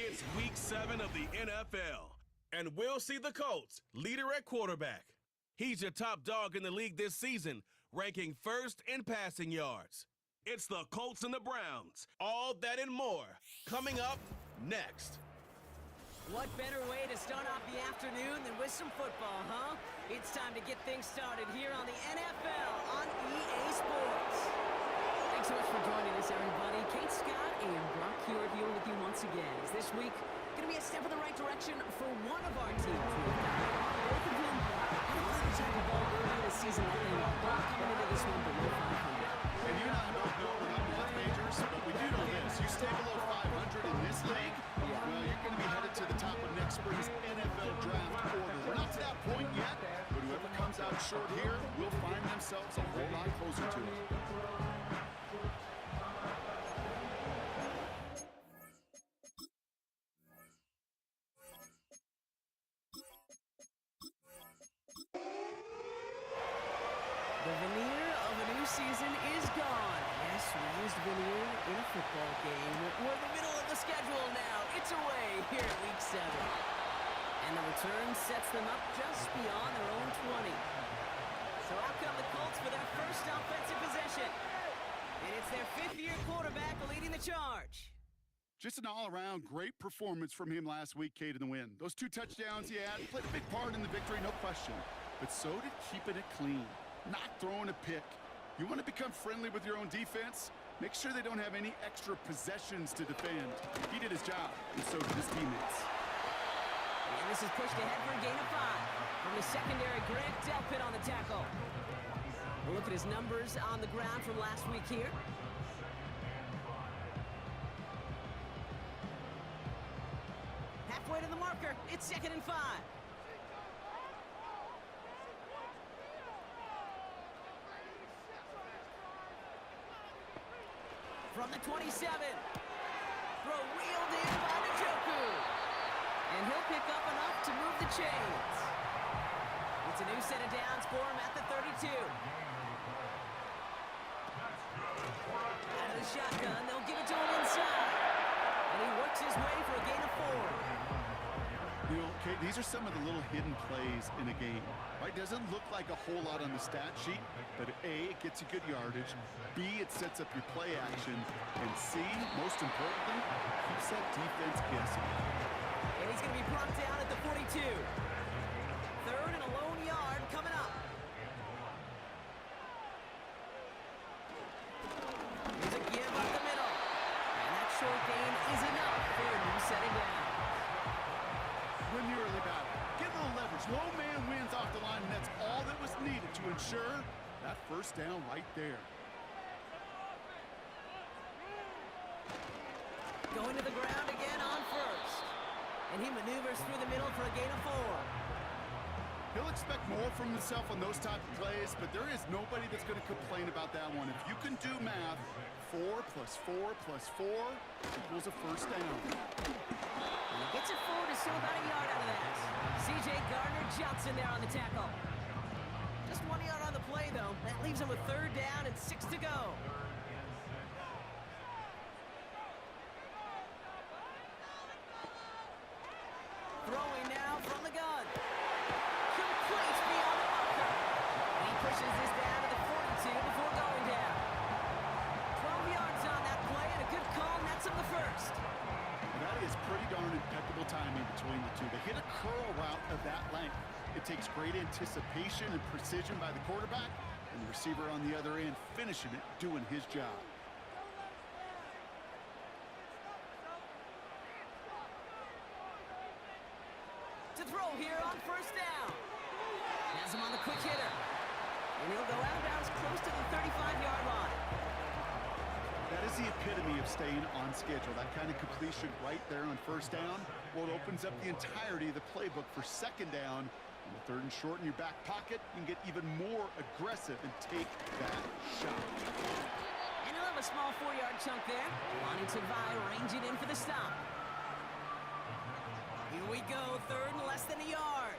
It's Week 7 of the NFL, and we'll see the Colts leader at quarterback. He's your top dog in the league this season, ranking first in passing yards. It's the Colts and the Browns. All that and more coming up next. What better way to start off the afternoon than with some football, huh? It's time to get things started here on the NFL on EA Sports. Thanks so much for joining us, everybody. Kate Scott and Brock Hewitt here with you once again. Is this week going to be a step in the right direction for one of our teams? Both of them had a lot of type of ball early this season that they were both coming into this one below 500. And you and I both know we're not math majors, but we do know this. You stay below 500 in this league, well, you're going to be headed to the top of next spring's NFL draft order. We're not to that point yet, but whoever comes out short here will find themselves a whole lot closer to it. The veneer of a new season is gone. Yes, we used veneer in a football game. We're in the middle of the schedule now. It's away here at Week 7. And the return sets them up just beyond their own 20. So out come the Colts for their first offensive possession. And it's their fifth-year quarterback leading the charge. Just an all-around great performance from him last week, Kate, in the win. Those 2 touchdowns he had played a big part in the victory, no question. But so did keeping it clean, not throwing a pick. You want to become friendly with your own defense? Make sure they don't have any extra possessions to defend. He did his job, and so did his teammates. And this is pushed ahead for a gain of 5. From the secondary, Grant Delpit on the tackle. We'll look at his numbers on the ground from last week here. Halfway to the marker. It's 2nd and 5. From the 27. Throw wheeled in by Njoku. And he'll pick up enough to move the chains. It's a new set of downs for him at the 32. Out of the shotgun, they'll give it to him inside. And he works his way for a gain of 4. You know, Kate, these are some of the little hidden plays in a game, right? Doesn't look like a whole lot on the stat sheet, but A, it gets you good yardage, B, it sets up your play action, and C, most importantly, keeps that defense guessing. And he's going to be brought down at the 42. 3rd and a lone yard coming up. Here's a give up the middle. And that short gain is enough for a new setting down. Win the early battle. Get a little leverage. Low man wins off the line, and that's all that was needed to ensure that first down right there. Going to the ground again on first. And he maneuvers through the middle for a gain of 4. He'll expect more from himself on those type of plays, but there is nobody that's going to complain about that one. If you can do math, 4 plus 4 plus 4 equals a first down. And he gets it forward to still about a yard out of that. C.J. Gardner-Johnson there on the tackle. Just 1 yard on the play, though. That leaves him with 3rd down and 6 to go. Throwing now from the gun. Complete beyond the marker. And he pushes this down to the 42 before going down. 12 yards on that play and a good call nets him the first. That is pretty darn impeccable timing between the two. They hit a curl route of that length. It takes great anticipation and precision by the quarterback, and the receiver on the other end finishing it, doing his job. To throw here on first down. Has him on the quick hitter. And he'll go out of bounds close to the 35-yard line. That is the epitome of staying on schedule. That kind of completion right there on first down. Well, it opens up the entirety of the playbook for 2nd down. On the 3rd and short in your back pocket, you can get even more aggressive and take that shot. And he'll have a small 4-yard chunk there. Lonnie Tavai ranging in for the stop. Here we go, 3rd and less than a yard.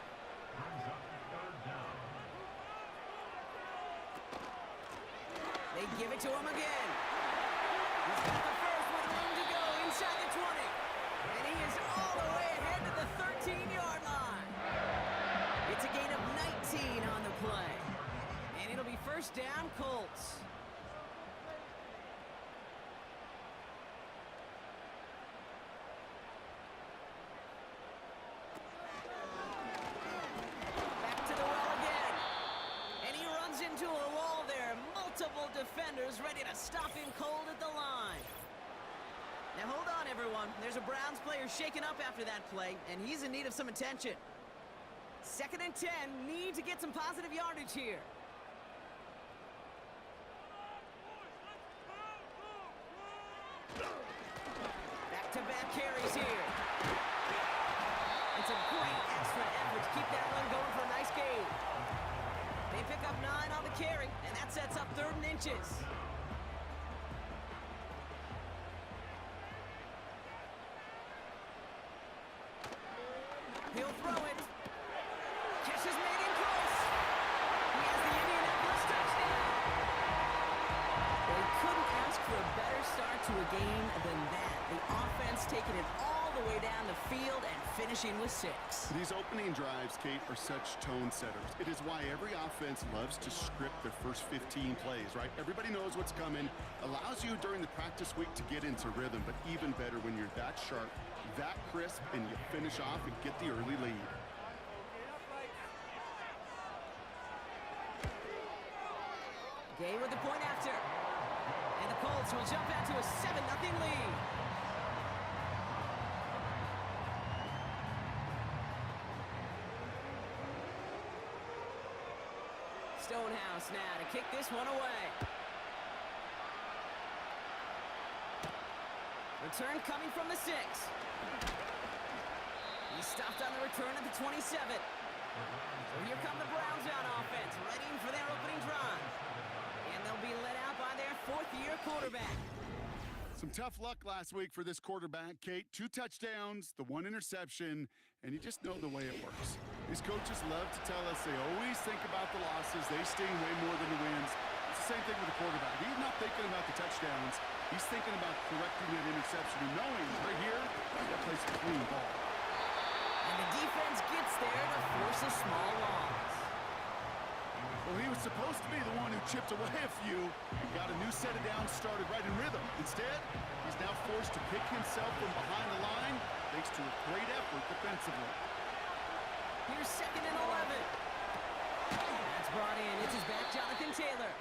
They give it to him again. He's got the first with room to go inside the 20. And he is all the way ahead to the 13-yard line. It's a gain of 19 on the play. And it'll be first down, Colts. Back to the well again. And he runs into a wall there. Multiple defenders ready to stop him cold at the line. Now hold on, everyone. There's a Browns player shaken up after that play, and he's in need of some attention. 2nd and 10, need to get some positive yardage here. Back-to-back carries here. It's a great extra effort to keep that one going for a nice gain. They pick up 9 on the carry, and that sets up 3rd and inches. He'll throw it. Catch is made in close. He has the Indianapolis touchdown. They couldn't ask for a better start to a game than that. The offense taking it all the way down the field and finishing with 6. These opening drives, Kate, are such tone setters. It is why every offense loves to script their first 15 plays, right? Everybody knows what's coming. Allows you during the practice week to get into rhythm, but even better when you're that sharp, that crisp, and you finish off and get the early lead. Gay with the point after. And the Colts will jump out to a 7-0 lead. Stonehouse now to kick this one away. Return coming from the 6. He's stopped on the return at the 27. So here come the Browns on offense, ready for their opening drive. And they'll be let out by their 4th-year quarterback. Some tough luck last week for this quarterback, Kate. 2 touchdowns, the 1 interception, and you just know the way it works. These coaches love to tell us they always think about the losses. They sting way more than the wins. It's the same thing with the quarterback. He's not thinking about the touchdowns. He's thinking about correcting that interception and knowing right here, he's got to play some clean ball. And the defense gets there to force a small loss. Well, he was supposed to be the one who chipped away a few and got a new set of downs started right in rhythm. Instead, he's now forced to pick himself from behind the line thanks to a great effort defensively. Here's 2nd and 11. That's brought in. It's his back, Jonathan Taylor.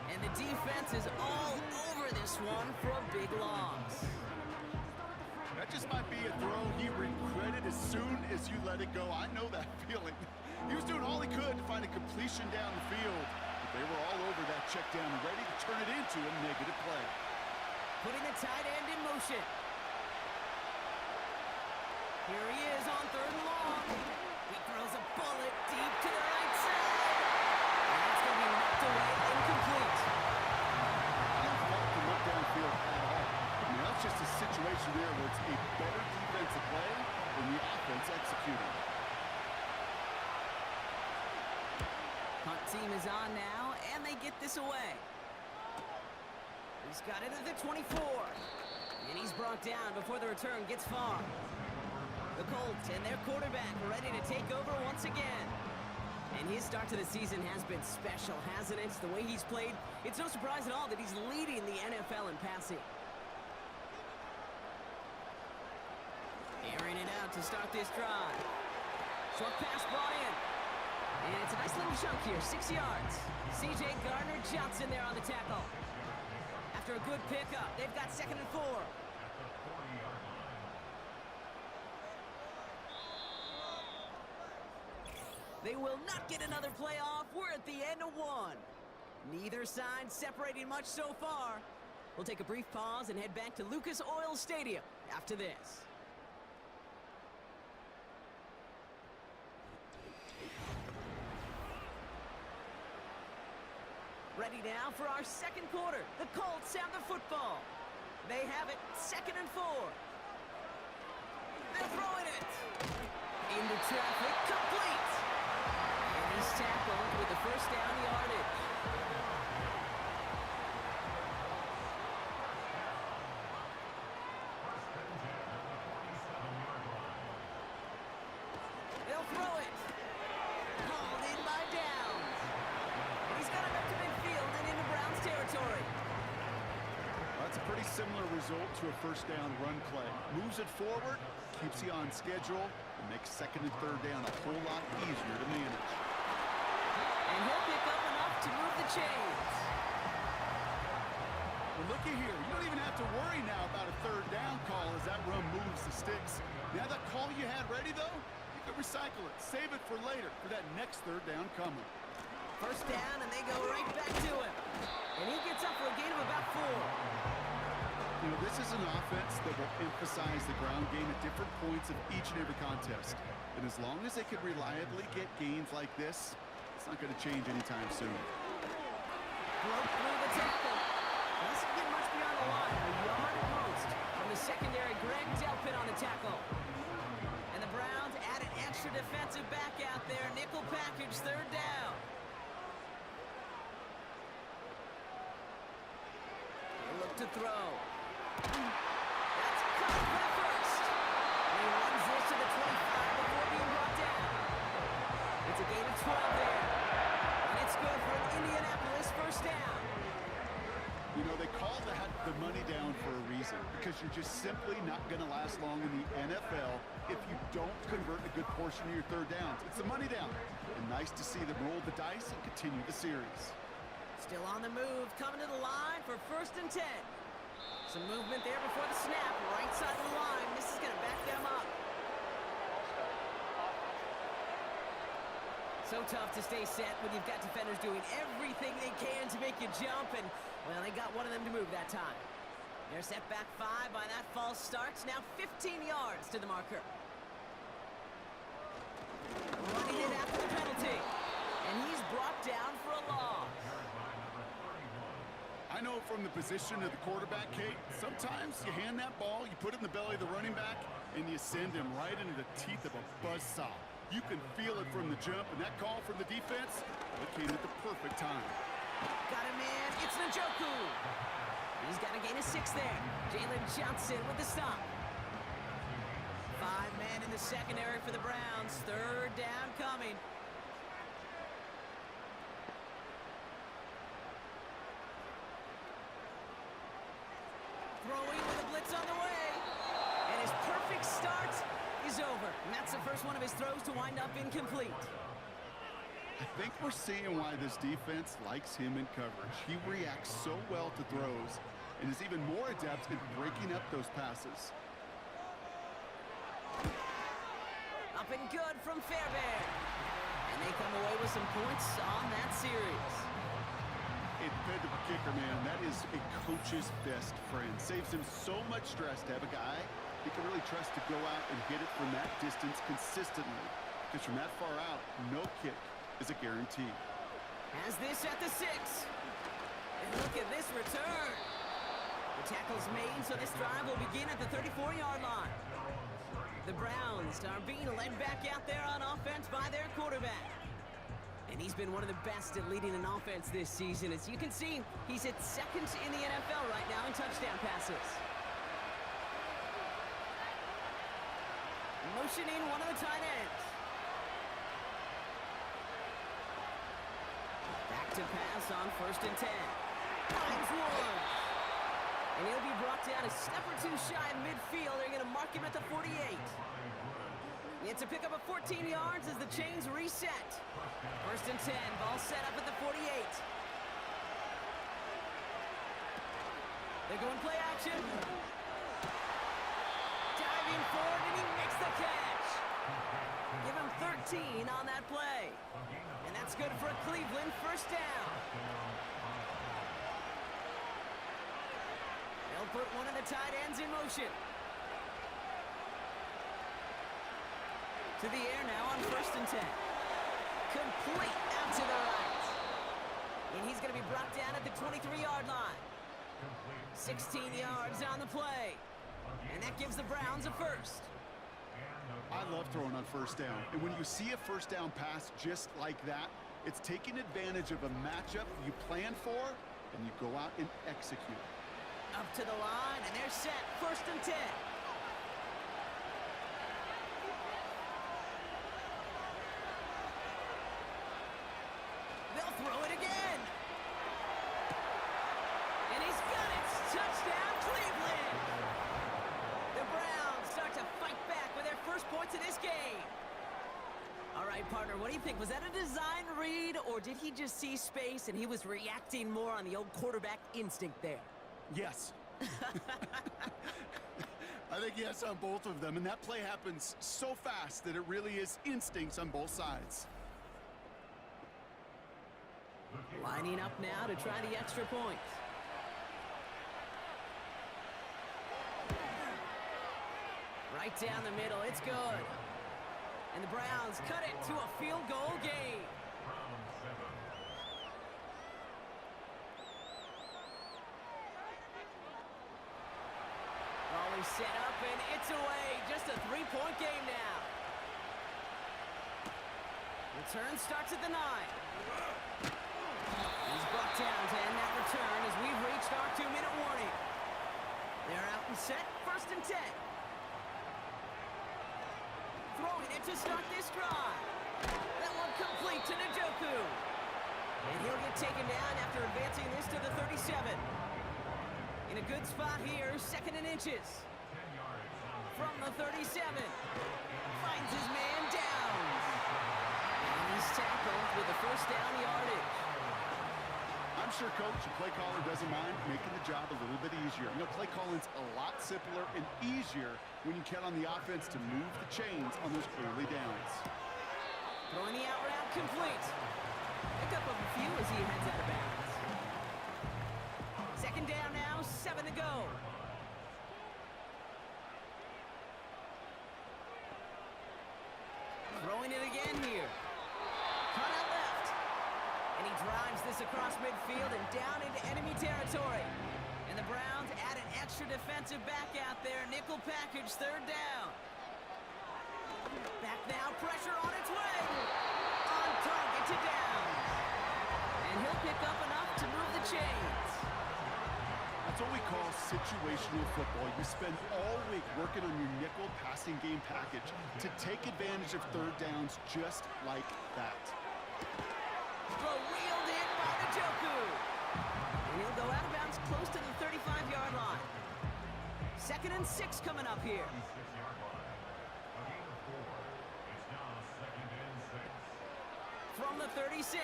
And the defense is all over this one for a big loss. That just might be a throw he regretted as soon as you let it go. I know that feeling. He was doing all he could to find a completion down the field. But they were all over that check down, ready to turn it into a negative play. Putting the tight end in motion. Here he is on 3rd and long. He throws a bullet deep to the right side. And that's going to be knocked away, incomplete. I don't want to look downfield at all. I mean, that's just a situation there where it's a better defensive play than the offense executing. Punt team is on now, and they get this away. He's got it at the 24. And he's brought down before the return gets far. The Colts and their quarterback ready to take over once again. And his start to the season has been special, hasn't it? The way he's played, it's no surprise at all that he's leading the NFL in passing. Airing it out to start this drive. Short pass brought in. And it's a nice little chunk here, 6 yards. C.J. Gardner-Johnson there on the tackle. After a good pickup, they've got 2nd and 4. They will not get another play off. We're at the end of 1. Neither side separating much so far. We'll take a brief pause and head back to Lucas Oil Stadium after this. Ready now for our 2nd quarter. The Colts have the football. They have it 2nd and 4. They're throwing it. Into traffic, complete. And he's tackled with the first down yardage. similar result to a first down run play. Moves it forward, keeps you on schedule, and makes second and third down a whole lot easier to manage. And he'll pick up enough to move the chains. Well, looky here. You don't even have to worry now about a third down call as that run moves the sticks. Now that call you had ready, though, you can recycle it. Save it for later for that next third down coming. First down, and they go right back to him. And he gets up for a gain of about 4. You know, this is an offense that will emphasize the ground game at different points of each and every contest. And as long as they can reliably get gains like this, it's not going to change anytime soon. Broke through the tackle. Doesn't get much beyond the line. A yard at most. From the secondary, Greg Delpit on the tackle. And the Browns add an extra defensive back out there. Nickel package, third down. Look to throw. That's caught for the first. And he runs this to the 25 before being brought down. It's a gain of 12 there. And it's good for an Indianapolis first down. You know, they call that the money down for a reason, because you're just simply not going to last long in the NFL if you don't convert a good portion of your third downs. It's the money down. And nice to see them roll the dice and continue the series. Still on the move, coming to the line for first and 10. Some movement there before the snap, right side of the line. This is going to back them up. So tough to stay set when you've got defenders doing everything they can to make you jump, and, well, they got one of them to move that time. They're set back 5 by that false start. Now 15 yards to the marker. Running it after the penalty, and he's brought down for a loss. I know from the position of the quarterback, Kate, sometimes you hand that ball, you put it in the belly of the running back, and you send him right into the teeth of a buzzsaw. You can feel it from the jump, and that call from the defense, it came at the perfect time. Got him in. It's Njoku. He's got a gain of 6 there. Jalen Johnson with the stop. 5 men in the secondary for the Browns. Third down coming. Throwing with a blitz on the way. And his perfect start is over. And that's the first one of his throws to wind up incomplete. I think we're seeing why this defense likes him in coverage. He reacts so well to throws and is even more adept at breaking up those passes. Up and good from Fairbairn. And they come away with some points on that series. It depends on the kicker, man. That is a coach's best friend. Saves him so much stress to have a guy he can really trust to go out and hit it from that distance consistently. Because from that far out, no kick is a guarantee. Has this at the 6. And look at this return. The tackle's made, so this drive will begin at the 34-yard line. The Browns are being led back out there on offense by their quarterback. And he's been one of the best at leading an offense this season. As you can see, he's at second in the NFL right now in touchdown passes. Motioning one of the tight ends. Back to pass on first and 10. Finds one. And he'll be brought down a step or 2 shy of midfield. They're going to mark him at the 48. It's a pickup of 14 yards as the chains reset. First and 10. Ball set up at the 48. They're going play action. Diving forward, and he makes the catch. Give him 13 on that play. And that's good for a Cleveland first down. They'll put one of the tight ends in motion. To the air now on first and 10. Complete out to the right. And he's going to be brought down at the 23-yard line. 16 yards on the play. And that gives the Browns a first. I love throwing on first down. And when you see a first down pass just like that, it's taking advantage of a matchup you plan for, and you go out and execute. Up to the line, and they're set. First and 10. They'll throw it again. And he's got it. Touchdown, Cleveland. right, partner. What do you think? Was that a design read, or did he just see space and he was reacting more on the old quarterback instinct there? Yes. I think yes on both of them, and that play happens so fast that it really is instincts on both sides. Lining up now to try the extra point. Right down the middle, it's good. And the Browns cut it to a field goal game. Always set up, and it's away. Just a three-point game now. Return starts at the 9. He's brought down to end that return as we've reached our 2-minute warning. They're out and set, 1st and 10. Throwing it to start this drive. That one complete to Njoku. And he'll get taken down after advancing this to the 37. In a good spot here, 2nd and inches. From the 37. Finds his man down. And he's tackled with the 1st down yardage. I'm sure coach and play caller doesn't mind making the job a little bit easier. You know, play calling's a lot simpler and easier when you count on the offense to move the chains on those early downs. Throwing the out route complete. Pick up a few as he heads out of bounds. 2nd down now, 7 to go. Throwing it again here. Cut out left. And he drives this across midfield and down into enemy territory. And the Browns add an extra defensive back out there. Nickel package, 3rd down. Back now, pressure on its way. On target to down. And he'll pick up enough to move the chains. That's what we call situational football. You spend all week working on your nickel passing game package to take advantage of 3rd downs just like that. Throw wheeled in by Njoku. And he'll go out of bounds close to the 35-yard line. 2nd and 6 coming up here. From the 36.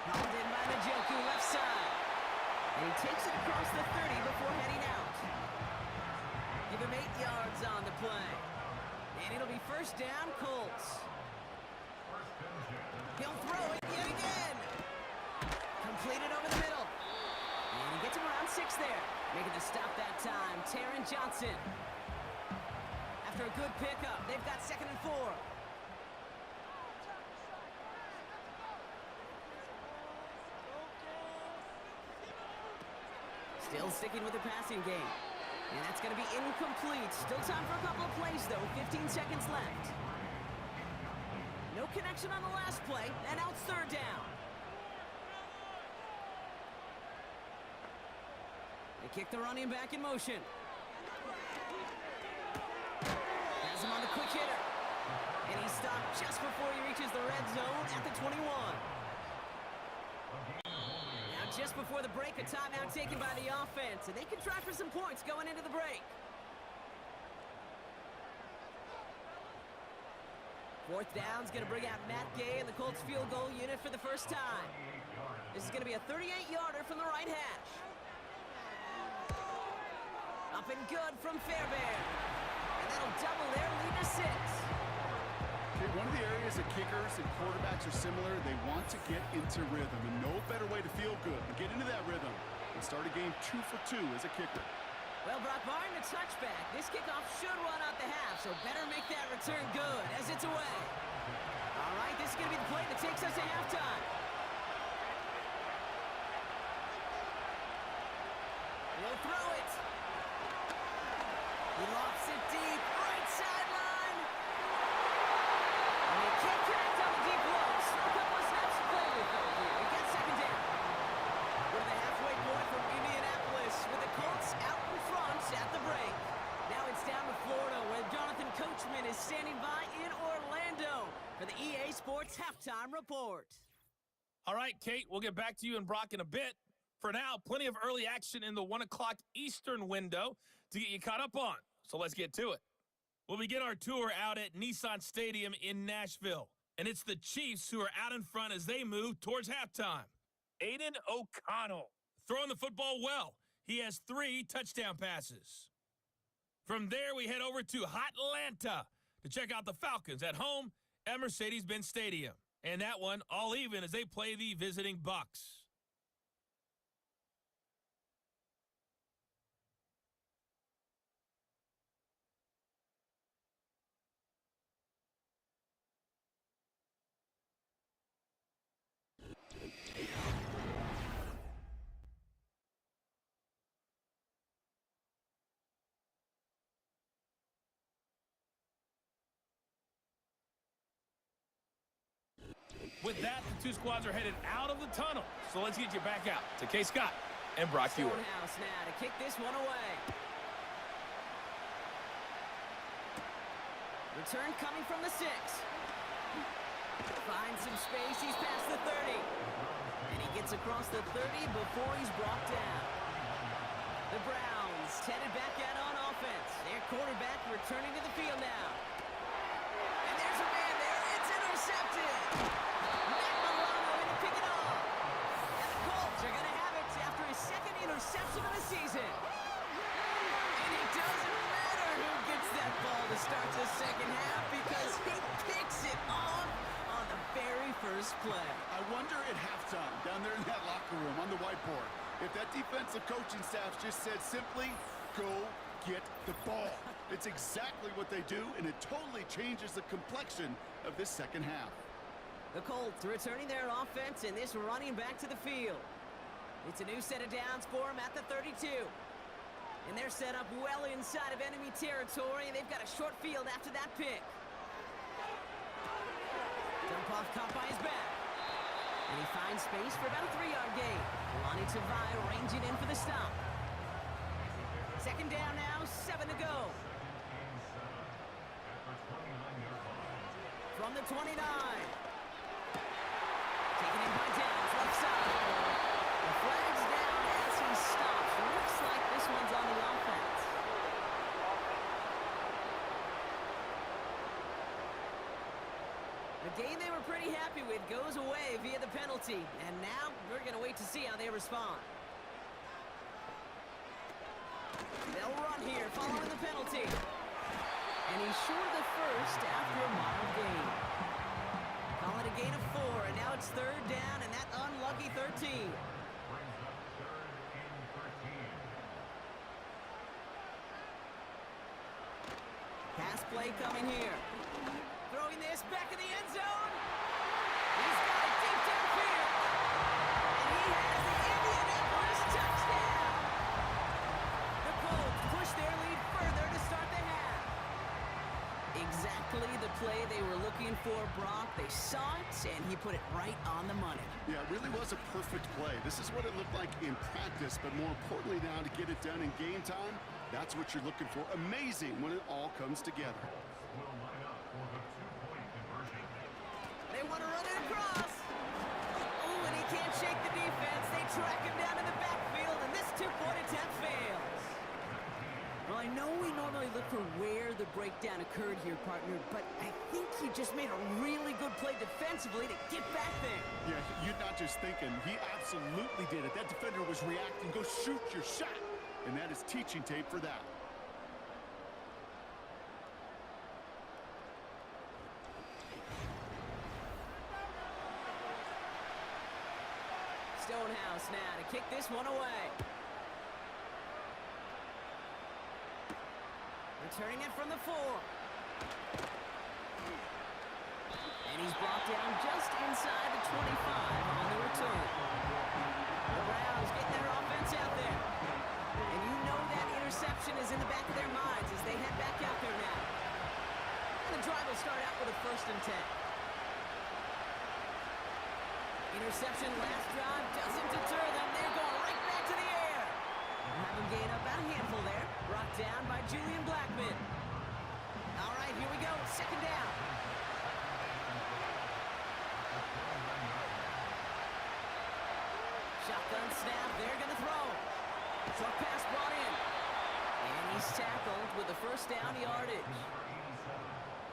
Hauled in by Njoku, left side. And he takes it across the 30 before heading out. Give him 8 yards on the play. And it'll be 1st down, Colts. He'll throw it yet again. Completed over the middle. And he gets him around 6 there. Making the stop that time, Taron Johnson. After a good pickup, they've got 2nd and 4. Still sticking with the passing game. And that's going to be incomplete. Still time for a couple of plays, though. 15 seconds left. No connection on the last play, and now it's 3rd down. They kick the running back in motion. Has him on the quick hitter. And he's stopped just before he reaches the red zone at the 21. Now just before the break, a timeout taken by the offense, and they can try for some points going into the break. 4th down's going to bring out Matt Gay and the Colts field goal unit for the 1st time. This is going to be a 38-yarder from the right hash. Up and good from Fairbairn. And that'll double their lead to 6. Okay, one of the areas that kickers and quarterbacks are similar, they want to get into rhythm, and no better way to feel good than get into that rhythm and start a game 2 for 2 as a kicker. Well, Brock, barring the touchback, this kickoff should run out the half, so better make that return good as it's away. All right, this is going to be the play that takes us to halftime. He'll throw it. He lofts it deep, right sideline. And they can't connect on the deep low. Still a couple of snaps to play with though here. He gets 2nd down. We're the halfway point from Indianapolis with the Colts out in front at the break. Now it's down to Florida where Jonathan Coachman is standing by in Orlando for the EA Sports Halftime Report. All right, Kate, we'll get back to you and Brock in a bit. For now, plenty of early action in the 1 o'clock Eastern window to get you caught up on. So let's get to it. We'll begin our tour out at Nissan Stadium in Nashville. And it's the Chiefs who are out in front as they move towards halftime. Aiden O'Connell throwing the football well. He has 3 touchdown passes. From there, we head over to Atlanta to check out the Falcons at home at Mercedes-Benz Stadium. And that one all even as they play the visiting Bucks. With that, the 2 squads are headed out of the tunnel. So let's get you back out to K. Scott and Brock Hewitt. Stonehouse now to kick this one away. Return coming from the 6. Finds some space. He's past the 30. And he gets across the 30 before he's brought down. The Browns headed back out on offense. Their quarterback returning to the field now. And there's a man there. It's intercepted. Interception of the season. And it doesn't matter who gets that ball to start the second half because he picks it off on the very first play. I wonder at halftime, down there in that locker room on the whiteboard, if that defensive coaching staff just said simply, go get the ball. It's exactly what they do, and it totally changes the complexion of this second half. The Colts returning their offense and this running back to the field. It's a new set of downs for them at the 32. And they're set up well inside of enemy territory, and they've got a short field after that pick. Dump off caught by his back. And he finds space for about a 3-yard gain. Lonnie Tavai ranging in for the stop. Second down now, 7 to go. From the 29. Taken in by Downs, left side. Flag's down as he stops. Looks like this one's on the offense. The game they were pretty happy with goes away via the penalty. And now we're going to wait to see how they respond. They'll run here following the penalty. And he's short of the first after a mild gain. Call it a gain of 4, and now it's 3rd down and that unlucky 13. Pass play coming here. Throwing this back in the end zone. He's got it deep downfield. And he has the Indianapolis touchdown. The Colts push their lead further to start the half. Exactly the play they were looking for, Brock. They saw it, and he put it right on the money. Yeah, it really was a perfect play. This is what it looked like in practice, but more importantly now to get it done in game time, that's what you're looking for. Amazing when it all comes together. They want to run it across. Oh, and he can't shake the defense. They track him down in the backfield, and this 2-point attempt fails. Well, I know we normally look for where the breakdown occurred here, partner, but I think he just made a really good play defensively to get back there. Yeah, you're not just thinking. He absolutely did it. That defender was reacting. Go shoot your shot. And that is teaching tape for that. Stonehouse now to kick this one away. Returning it from the 4. And he's brought down just inside the 25 on the return. The Browns getting their offense out there. And you know that interception is in the back of their minds as they head back out there now. And the drive will start out with a 1st and 10. Interception last drive doesn't deter them. They're going right back to the air. Have him gain up about a handful there. Brought down by Julian Blackman. All right, here we go. 2nd down. Shotgun snap. They're going to throw. Short pass brought in. And he's tackled with the 1st down yardage.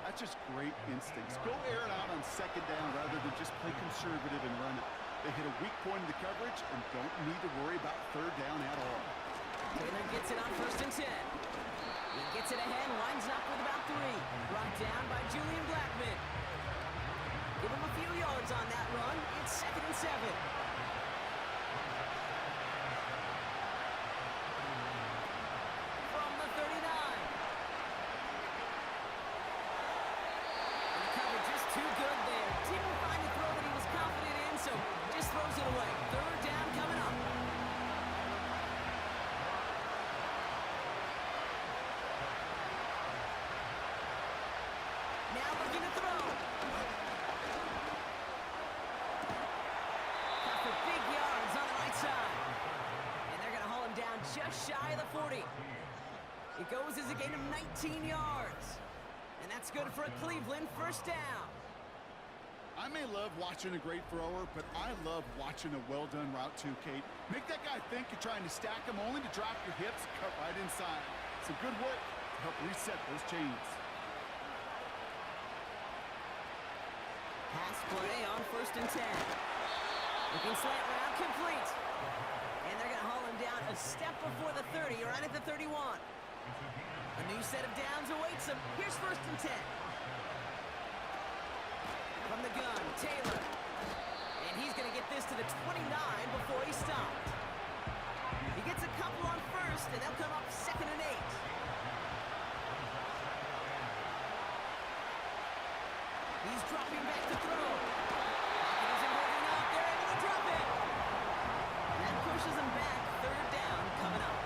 That's just great instincts. Go air it out on second down rather than just play conservative and run it. They hit a weak point in the coverage and don't need to worry about third down at all. Taylor gets it on 1st and 10. He gets it ahead, lines up with about 3. Brought down by Julian Blackman. Give him a few yards on that run. It's 2nd and 7. From the 39. And the coverage is too good there. Didn't find the throw that he was confident in, so just throws it away. 3rd down coming up. Now looking to throw. Got for big yards on the right side. And they're going to haul him down just shy of the 40. It goes as a gain of 19 yards. And that's good for a Cleveland 1st down. I may love watching a great thrower, but I love watching a well-done route too, Kate. Make that guy think you're trying to stack him only to drop your hips and cut right inside. Some good work to help reset those chains. Pass play on 1st and 10. Looking slant route complete. And they're going to haul him down a step before the 30, right at the 31. A new set of downs awaits him. Here's 1st and 10. From the gun, Taylor. And he's going to get this to the 29 before he stopped. He gets a couple on 1st, and they'll come up 2nd and 8. He's dropping back to throw. Pocket isn't holding up. They're able to drop it. And that pushes him back. 3rd down coming up.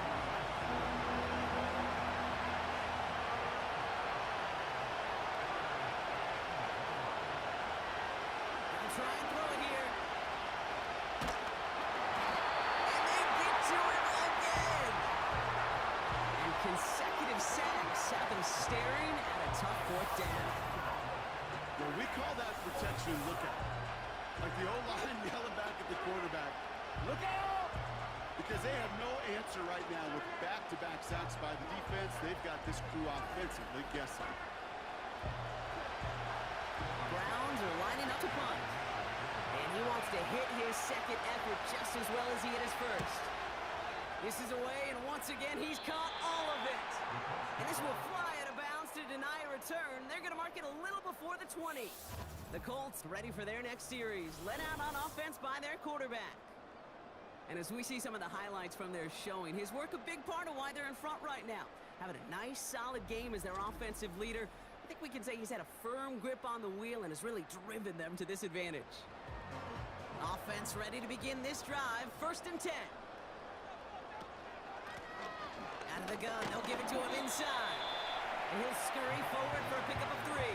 They'll try and throw it here. And they get to him again. And consecutive sacks have them staring at a tough 4th down. Well, we call that protection lookout. Like the O-line yelling back at the quarterback, look out! Because they have no answer right now with back-to-back sacks by the defense. They've got this crew offensively guessing. Browns are lining up to punt. And he wants to hit his 2nd effort just as well as he hit his 1st. This is away, and once again, he's caught all of it. And this will fly out of bounds to deny a return. They're going to mark it a little before the 20. The Colts ready for their next series, led out on offense by their quarterback. And as we see some of the highlights from their showing, his work a big part of why they're in front right now. Having a nice, solid game as their offensive leader. I think we can say he's had a firm grip on the wheel and has really driven them to this advantage. Offense ready to begin this drive, 1st and 10. Out of the gun, they'll give it to him inside. And he'll scurry forward for a pickup of 3.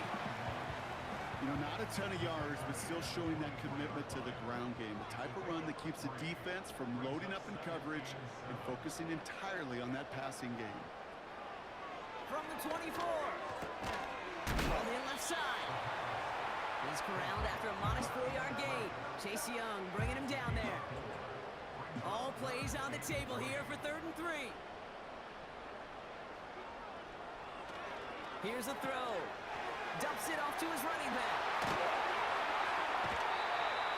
You know, not a ton of yards, but still showing that commitment to the ground game. The type of run that keeps the defense from loading up in coverage and focusing entirely on that passing game. From the 24. On the left side. He's corralled after a modest 4-yard gain. Chase Young bringing him down there. All plays on the table here for 3rd and 3. Here's a throw. Dumps it off to his running back.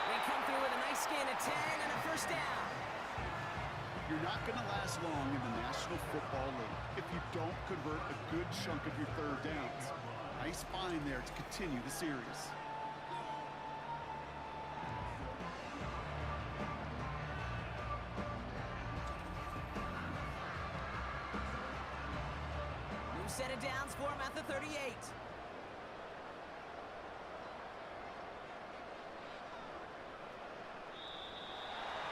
They come through with a nice gain of 10 and a 1st down. You're not going to last long in the National Football League if you don't convert a good chunk of your 3rd downs. Nice find there to continue the series. New set of downs for him at the 38.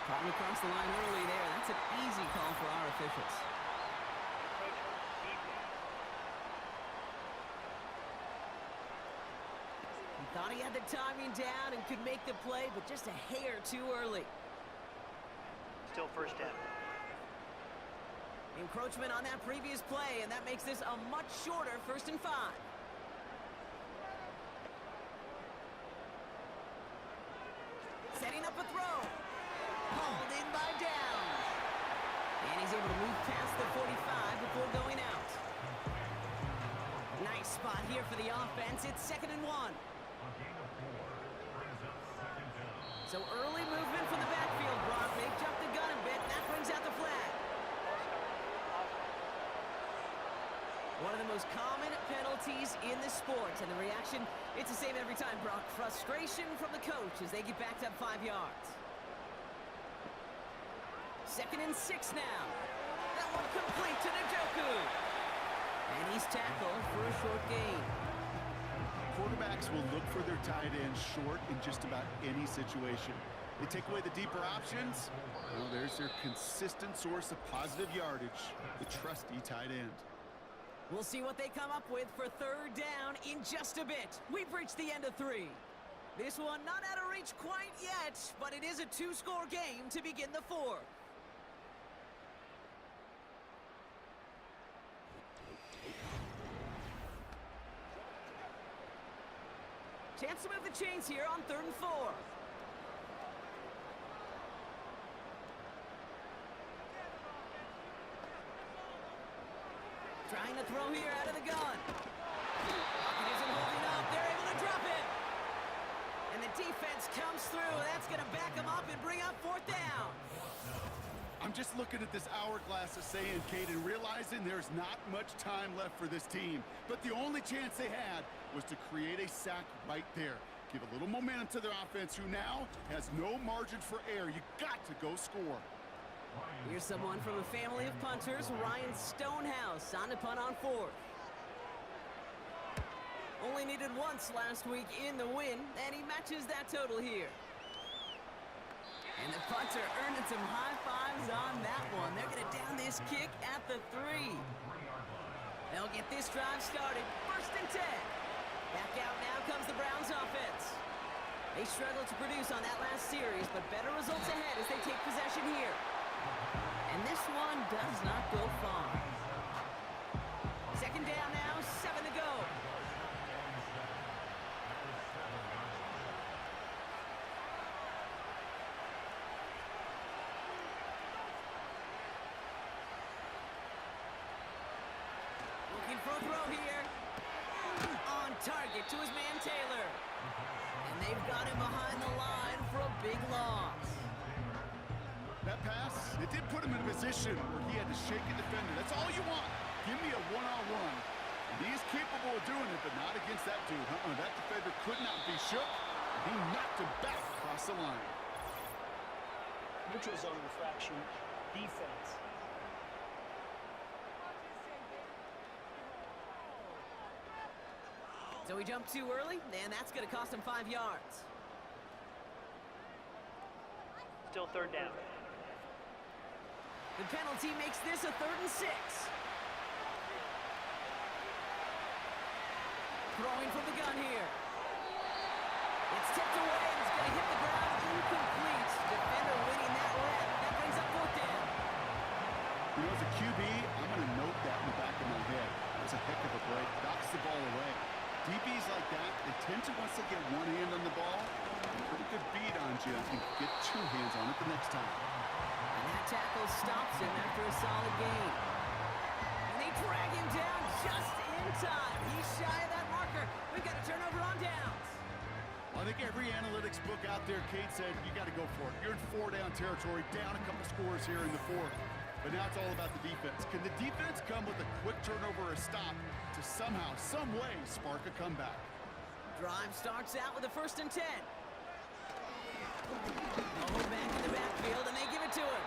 Caught him across the line early there. That's an easy call for our officials. He thought he had the timing down and could make the play, but just a hair too early. Still 1st down. Encroachment on that previous play, and that makes this a much shorter 1st and 5. Setting up a throw. Hauled in by Downs. And he's able to move past the 45 before going out. Nice spot here for the offense. It's 2nd and 1. So early movement from the backfield, Brock. They jumped the gun a bit. That brings out the flag. One of the most common penalties in the sport, and the reaction, it's the same every time, Brock. Frustration from the coach as they get backed up 5 yards. 2nd and 6 now. That one complete to Njoku. And he's tackled for a short gain. Quarterbacks will look for their tight end short in just about any situation. They take away the deeper options. Well, there's their consistent source of positive yardage, the trusty tight end. We'll see what they come up with for 3rd down in just a bit. We've reached the end of 3. This one not out of reach quite yet, but it is a 2-score game to begin the 4th. Chance to move the chains here on 3rd and 4. Trying to throw here out of the gun. Pocket isn't holding up. They're able to drop it. And the defense comes through. That's going to back them up and bring up 4th down. I'm just looking at this hourglass of saying, Kate, and realizing there's not much time left for this team. But the only chance they had was to create a sack right there. Give a little momentum to their offense, who now has no margin for error. You got to go score. Here's someone from a family of punters, Ryan Stonehouse, on to punt on 4th. Only needed once last week in the win, and he matches that total here. And the punter earning some high fives on that one. They're going to down this kick at the 3. They'll get this drive started. 1st and 10. Back out now comes the Browns offense. They struggled to produce on that last series, but better results ahead as they take possession here. And this one does not go far. 2nd down now, 7 to go. Looking for a throw here. On target to his man Taylor. And they've got him behind the line for a big loss. That pass, it did put him in a position where he had to shake a defender. That's all you want. Give me a one-on-one. He is capable of doing it, but not against that dude. That defender could not be shook. He knocked him back across the line. Neutral zone infraction, defense. So he jumped too early, and that's going to cost him 5 yards. Still 3rd down. The penalty makes this a 3rd and 6. Throwing from the gun here. It's tipped away, and it's going to hit the ground incomplete. Defender winning that rep. That brings up 4th down. You know, as a QB, I'm going to note that in the back of my head. That was a heck of a break. Knocks the ball away. DBs like that, they tend to, once they get one hand on the ball, a pretty good beat on you and get 2 hands on it the next time. And that tackle stops him after a solid gain. And they drag him down just in time. He's shy of that marker. We've got a turnover on downs. Well, I think every analytics book out there, Kate said, you got to go for it. You're in 4-down territory, down a couple scores here in the 4th. But now it's all about the defense. Can the defense come with a quick turnover or a stop to somehow, some way, spark a comeback? Drive starts out with a 1st and 10. Oh, back in the backfield, and they give it to him.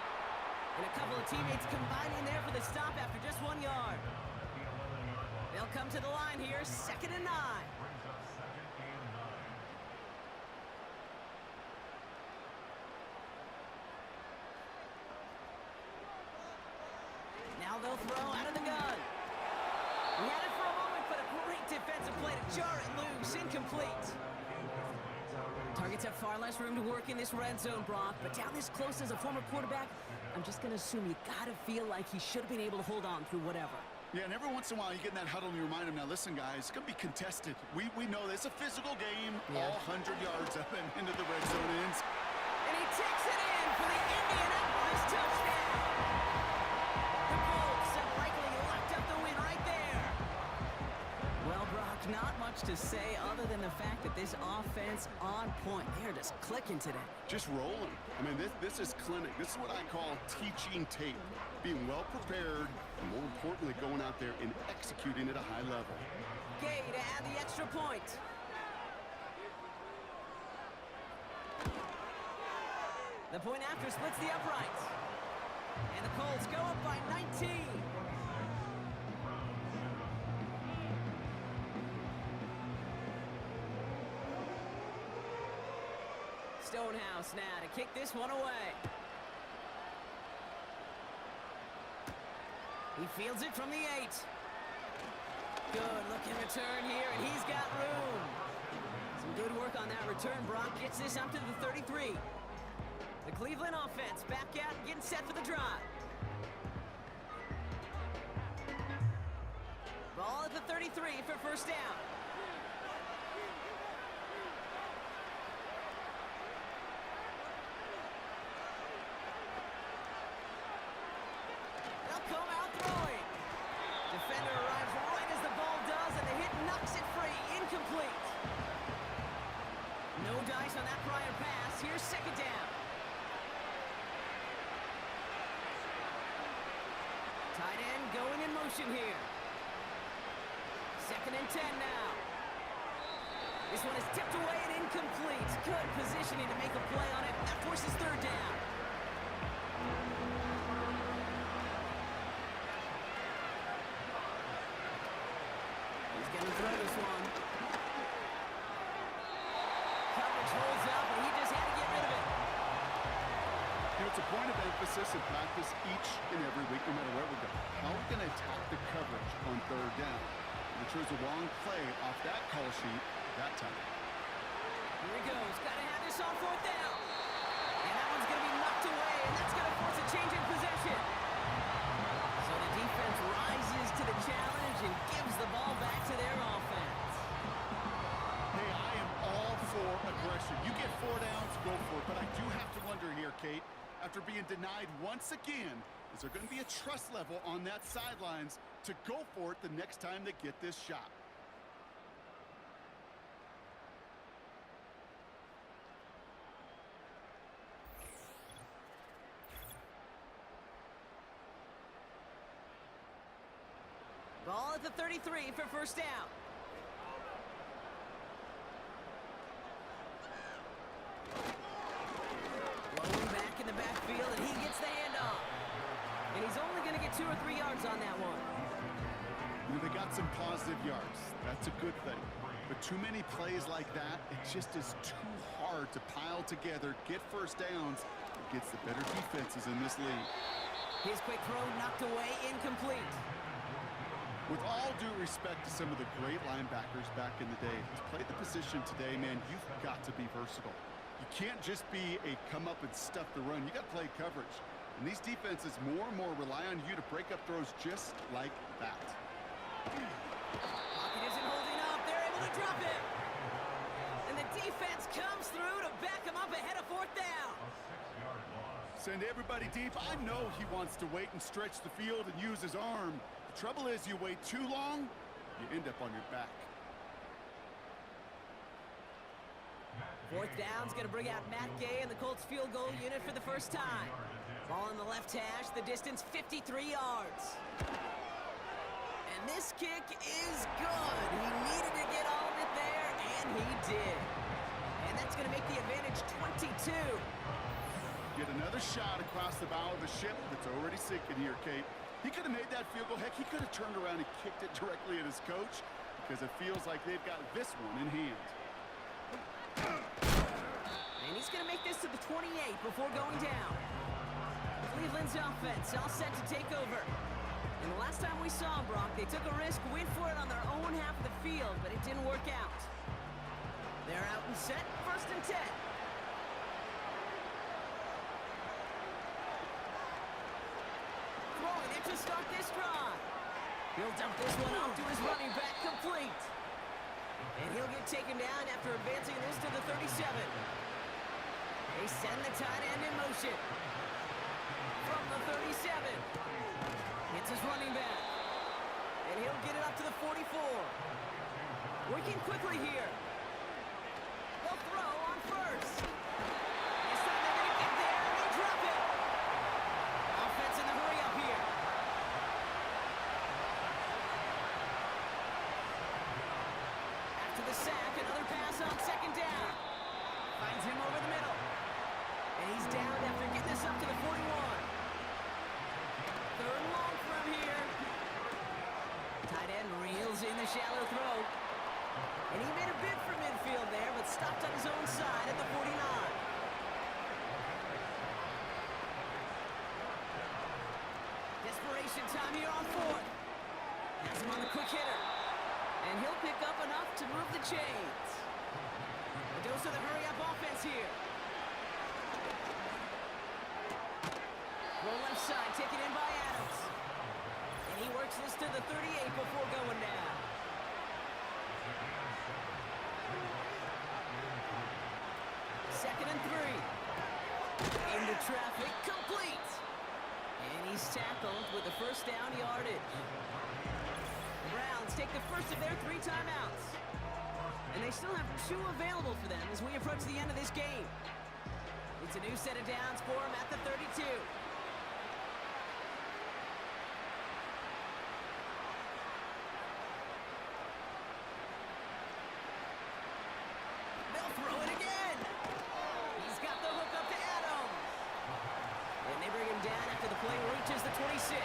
And a couple of teammates combining there for the stop after just 1 yard. They'll come to the line here, 2nd and 9. Now they'll throw out of the gun. We had it for a moment, but a great defensive play to jar it loose. Incomplete. Targets have far less room to work in this red zone, Brock, but down this close as a former quarterback, I'm just going to assume you got to feel like he should have been able to hold on through whatever. Yeah, and every once in a while you get in that huddle and you remind him, now listen guys, it's going to be contested. We know this. It's a physical game, all 100 yards up and into the red zone ends. And he takes it in for the Indianapolis touchdown. The Colts have likely locked up the win right there. Well, Brock, not much to say other than the fact that this offense on point. They're just clicking today. Just rolling. I mean, this is clinic. This is what I call teaching tape. Being well prepared, and more importantly, going out there and executing at a high level. Gay to add the extra point. The point after splits the uprights. And the Colts go up by 19. Stonehouse now to kick this one away. He fields it from the 8. Good looking return here, and he's got room. Some good work on that return. Brock gets this up to the 33. The Cleveland offense back out and getting set for the drive. Ball at the 33 for first down. They'll come out throwing. Defender arrives right as the ball does, and the hit knocks it free. Incomplete. No dice on that prior pass. Here's second down. Tight end going in motion here. Second and 10 now. This one is tipped away and incomplete. Good positioning to make a play on it. That forces third down. He's going to throw this one. Coverage holds up, and he just had to get rid of it. You know, it's a point of emphasis in practice each and every week, no matter where we go. How are we going to attack the coverage on third down? We chose the wrong play off that call sheet that time. Here he goes. Got to have this on fourth down. And that one's going to be knocked away, and that's going to force a change in possession. So the defense rises to the challenge and gives the ball back to their offense. Hey, I am all for aggression. You get 4 downs, go for it. But I do have to wonder here, Kate, after being denied once again, is there going to be a trust level on that sidelines to go for it the next time they get this shot? Ball at the 33 for first down. Rolling back in the backfield, and he gets the handoff. And he's only going to get 2 or 3 yards on that one. You know, they got some positive yards. That's a good thing. But too many plays like that, it just is too hard to pile together, get first downs against the better defenses in this league. His quick throw knocked away, incomplete. With all due respect to some of the great linebackers back in the day, to play the position today, man, you've got to be versatile. You can't just be a come up and stuff the run. You got to play coverage. And these defenses more and more rely on you to break up throws just like that. Pocket isn't holding up. They're able to drop him. And the defense comes through to back him up ahead of fourth down. Send everybody deep. I know he wants to wait and stretch the field and use his arm. The trouble is, you wait too long, you end up on your back. Fourth down's going to bring out Matt Gay and the Colts field goal unit for the first time. Ball in the left hash, the distance 53 yards. And this kick is good. He needed to get all of it there, and he did. And that's going to make the advantage 22. Get another shot across the bow of the ship that's already sinking here, Kate. He could have made that field goal. Heck, he could have turned around and kicked it directly at his coach because it feels like they've got this one in hand. And he's going to make this to the 28 before going down. Cleveland's offense all set to take over. And the last time we saw Brock, they took a risk, went for it on their own half of the field, but it didn't work out. They're out and set, first and 10. Throwing it to start this drive. He'll dump this one off to his running back, complete. And he'll get taken down after advancing this to the 37. They send the tight end in motion. From the 37. Hits his running back. And he'll get it up to the 44. Working quickly here. They'll throw on first. This time they're going to get there, and they drop it. Offense in the hurry up here. After the sack, another pass on second down. Finds him over the middle. And he's down after getting this up to the 41. Third and long from here. Tight end reels in the shallow throw. And he made a bid for midfield there, but stopped on his own side at the 49. Desperation time here on fourth. Has him on the quick hitter. And he'll pick up enough to move the chains. A dose of the hurry-up offense here. Roll left side, taken in by Adams. And he works this to the 38 before going down. Second and 3. Into traffic, complete. And he's tackled with the first down yardage. The Browns take the first of their 3 timeouts. And they still have 2 available for them as we approach the end of this game. It's a new set of downs for them at the 32. They'll throw it again. He's got the hook up to Adams. And they bring him down after the play reaches the 26.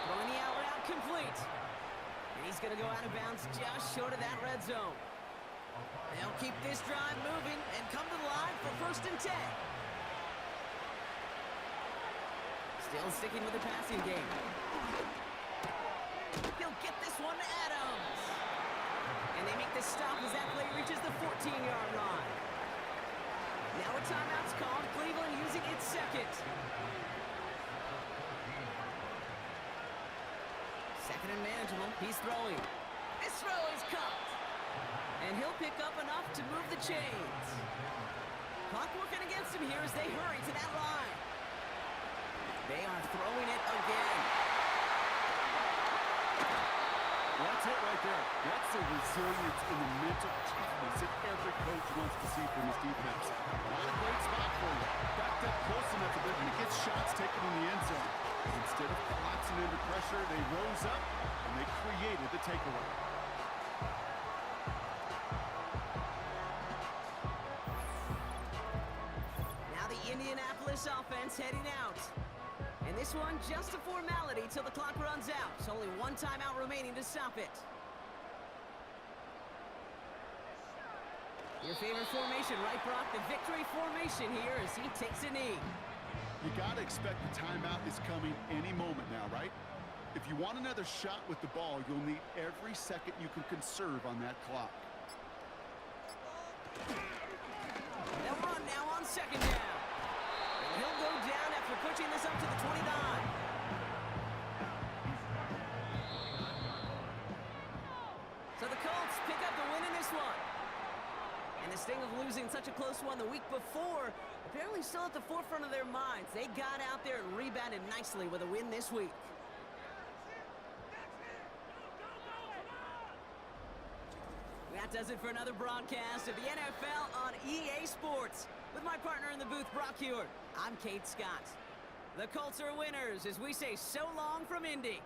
Throwing the out route complete. And he's going to go out of bounds just short of that red zone. They'll keep this drive moving and come to the line for first and 10. Still sticking with the passing game. He'll get this one to Adams. And they make the stop as that play reaches the 14-yard line. Now a timeout's called. Cleveland using its second. Second and manageable. He's throwing. This throw is caught. And he'll pick up enough to move the chains. Clock working against him here as they hurry to that line. They are throwing it again. That's it right there. That's the resilience and the mental toughness that every coach wants to see from his defense. Not a great spot for you. Backed up close enough that they're going to get shots taken in the end zone. Instead of collapsing under pressure, they rose up and they created the takeaway. Now the Indianapolis offense heading out. And this one just a formality till the clock runs out. It's only 1 timeout remaining to stop it. Your favorite formation, right, Brock? The victory formation here as he takes a knee. You got to expect the timeout is coming any moment now, right? If you want another shot with the ball, you'll need every second you can conserve on that clock. They'll run now on second down. And he'll go down after pushing this up to the 29. So the Colts pick up the win in this one. And the sting of losing such a close one the week before, apparently still at the forefront of their minds. They got out there and rebounded nicely with a win this week. That does it for another broadcast of the NFL on EA Sports. With my partner in the booth, Brock Hewitt, I'm Kate Scott. The Colts are winners as we say so long from Indy.